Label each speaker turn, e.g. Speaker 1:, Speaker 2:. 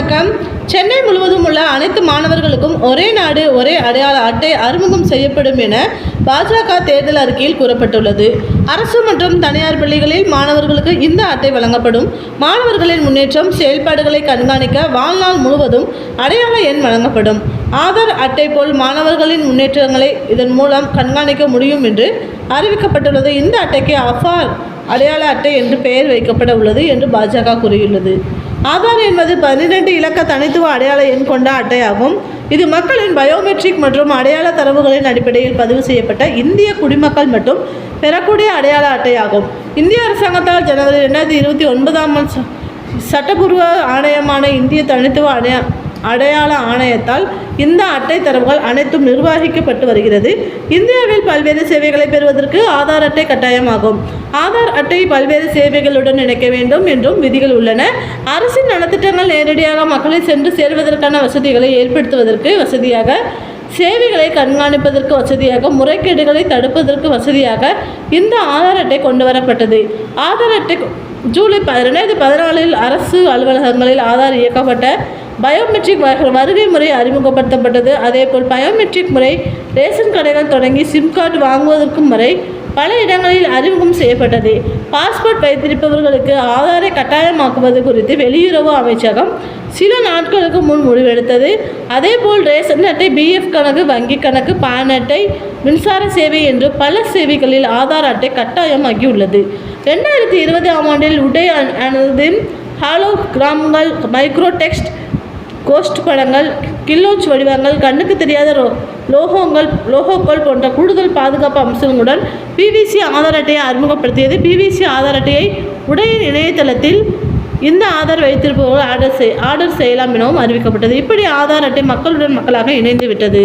Speaker 1: வணக்கம். சென்னை முழுவதும் உள்ள அனைத்து மாணவர்களுக்கும் ஒரே நாடு ஒரே அடையாள அட்டை அறிமுகம் செய்யப்படும் என பாஜக தேர்தல் அறிக்கையில் கூறப்பட்டுள்ளது. அரசு மற்றும் தனியார் பள்ளிகளில் மாணவர்களுக்கு இந்த அட்டை வழங்கப்படும். மாணவர்களின் முன்னேற்றம் செயல்பாடுகளை கண்காணிக்க வாழ்நாள் முழுவதும் அடையாள எண் வழங்கப்படும். ஆதார் அட்டை போல் மாணவர்களின் முன்னேற்றங்களை இதன் மூலம் கண்காணிக்க முடியும் என்று அறிவிக்கப்பட்டுள்ளது. இந்த அட்டைக்கு அஃபார் அடையாள அட்டை என்று பெயர் வைக்கப்பட உள்ளது என்று பாஜக கூறியுள்ளது. ஆதார் என்பது 12 இலக்க தனித்துவ அடையாள எண் கொண்ட அட்டையாகும். இது மக்களின் பயோமெட்ரிக் மற்றும் அடையாள தரவுகளின் அடிப்படையில் பதிவு செய்யப்பட்ட இந்திய குடிமக்கள் மட்டும் பெறக்கூடிய அடையாள அட்டையாகும். இந்திய அரசாங்கத்தால் ஜனவரி 2029 சட்டப்பூர்வ ஆணையமான இந்திய தனித்துவ அடையாள ஆணையத்தால் இந்த அட்டை தரவுகள் அனைத்தும் நிர்வகிக்கப்பட்டு வருகிறது. இந்தியாவில் பல்வேறு சேவைகளை பெறுவதற்கு ஆதார் அட்டை கட்டாயமாகும். ஆதார் அட்டை பல்வேறு சேவைகளுடன் இணைக்க வேண்டும் என்றும் விதிகள் உள்ளன. அரசின் நலத்திட்டங்கள் நேரடியாக மக்களை சென்று சேர்வதற்கான வசதிகளை ஏற்படுத்துவதற்கு வசதியாக, சேவைகளை கண்காணிப்பதற்கு வசதியாக, முறைகேடுகளை தடுப்பதற்கு வசதியாக இந்த ஆதார் அட்டை கொண்டு வரப்பட்டது. ஆதார் அட்டை ஜூலை 2014 அரசு அலுவலகங்களில் ஆதார் இயக்கப்பட்ட பயோமெட்ரிக் வருகை முறை அறிமுகப்படுத்தப்பட்டது. அதேபோல் பயோமெட்ரிக் முறை ரேஷன் கடைகள் தொடங்கி சிம் கார்டு வாங்குவதற்கும் வரை பல இடங்களில் அறிமுகம் செய்யப்பட்டது. பாஸ்போர்ட் வைத்திருப்பவர்களுக்கு ஆதாரை கட்டாயமாக்குவது குறித்து வெளியுறவு அமைச்சகம் சில நாட்களுக்கு முன் முடிவெடுத்தது. அதேபோல் ரேஷன் அட்டை, பிஎஃப் கணக்கு, வங்கி கணக்கு, பான் அட்டை, மின்சார சேவை என்று பல சேவைகளில் ஆதார் அட்டை கட்டாயமாகியுள்ளது. 2020ஆம் ஆண்டில் உடை அணிந்து ஹாலோகிராம்கள், மைக்ரோ டெக்ஸ்ட், கோஸ்ட் படங்கள், கில்லோச் வடிவங்கள், கண்ணுக்கு தெரியாத லோகோக்கள் போன்ற கூடுதல் பாதுகாப்பு அம்சங்களுடன் பிவிசி ஆதார் அட்டையை அறிமுகப்படுத்தியது. பிவிசி ஆதார் அட்டையை உடையின் இணையதளத்தில் இந்த ஆதார் வைத்திருப்பவர்கள் ஆர்டர் செய்யலாம் எனவும் அறிவிக்கப்பட்டது. இப்படி ஆதார் அட்டை மக்களுடன் மக்களாக இணைந்து விட்டது.